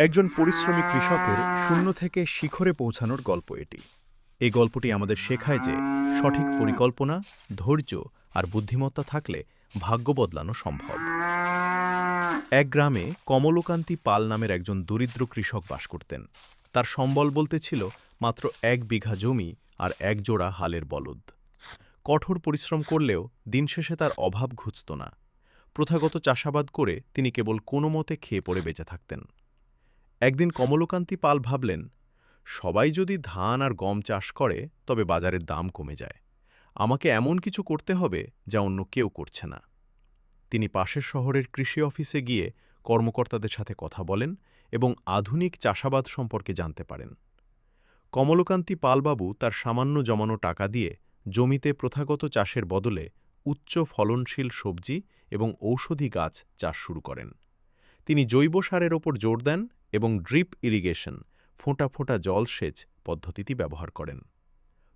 একজন পরিশ্রমী কৃষকের শূন্য থেকে শিখরে পৌঁছানোর গল্প এটি। এই গল্পটি আমাদের শেখায় যে সঠিক পরিকল্পনা, ধৈর্য আর বুদ্ধিমত্তা থাকলে ভাগ্য বদলানো সম্ভব। এক গ্রামে কমলকান্তি পাল নামের একজন দরিদ্র কৃষক বাস করতেন। তার সম্বল বলতে ছিল মাত্র 1 বিঘা জমি আর এক জোড়া হালের বলদ। কঠোর পরিশ্রম করলেও দিন শেষে তার অভাব ঘুচত না। প্রথাগত চাষাবাদ করে তিনি কেবল কোনো মতে খেয়ে পড়ে বেঁচে থাকতেন। একদিন কমলকান্তি পাল ভাবলেন, সবাই যদি ধান আর গম চাষ করে তবে বাজারের দাম কমে যায়। আমাকে এমন কিছু করতে হবে যা অন্য কেউ করছে না। তিনি পাশের শহরের কৃষি অফিসে গিয়ে কর্মকর্তাদের সাথে কথা বলেন এবং আধুনিক চাষাবাদ সম্পর্কে জানতে পারেন। কমলকান্তি পালবাবু তার সামান্য জমানো টাকা দিয়ে জমিতে প্রথাগত চাষের বদলে উচ্চ ফলনশীল সবজি এবং ঔষধি গাছ চাষ শুরু করেন। তিনি জৈব সারের ওপর জোর দেন এবং ড্রিপ ইরিগেশন, ফোঁটা ফোঁটা জলসেচ পদ্ধতিটি ব্যবহার করেন।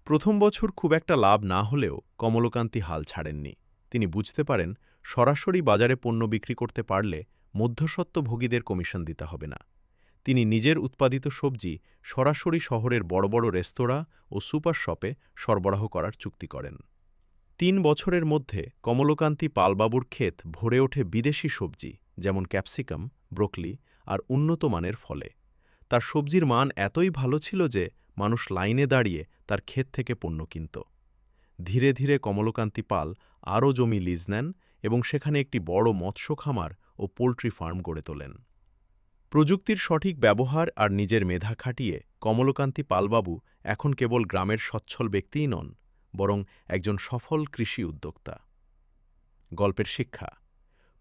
প্রথম বছর খুব একটা লাভ না হলেও কমলকান্তি হাল ছাড়েননি। তিনি বুঝতে পারেন, সরাসরি বাজারে পণ্য বিক্রি করতে পারলে মধ্যস্বত্বভোগীদের কমিশন দিতে হবে না। তিনি নিজের উৎপাদিত সবজি সরাসরি শহরের বড় বড় রেস্তোরাঁ ও সুপার শপে সরবরাহ করার চুক্তি করেন। 3 বছরের মধ্যে কমলকান্তি পালবাবুর ক্ষেত ভরে ওঠে বিদেশি সবজি, যেমন ক্যাপসিকাম, ব্রোকলি আর উন্নত মানের ফলে। তার সবজির মান এতই ভালো ছিল যে মানুষ লাইনে দাঁড়িয়ে তার ক্ষেত থেকে পণ্য কিনত। ধীরে ধীরে কমলকান্তি পাল আরও জমি লিজ নেন এবং সেখানে একটি বড় মৎস্য খামার ও পোল্ট্রি ফার্ম গড়ে তোলেন। প্রযুক্তির সঠিক ব্যবহার আর নিজের মেধা খাটিয়ে কমলকান্তি পালবাবু এখন কেবল গ্রামের সচ্ছল ব্যক্তিই নন, বরং একজন সফল কৃষি উদ্যোক্তা। গল্পের শিক্ষা: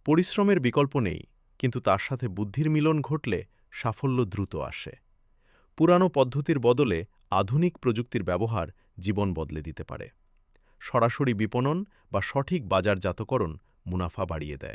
পরিশ্রমের বিকল্প নেই, কিন্তু তার সাথে বুদ্ধির মিলন ঘটলে সাফল্য দ্রুত আসে। পুরানো পদ্ধতির বদলে আধুনিক প্রযুক্তির ব্যবহার জীবন বদলে দিতে পারে। সরাসরি বিপণন বা সঠিক বাজারজাতকরণ মুনাফা বাড়িয়ে দেয়।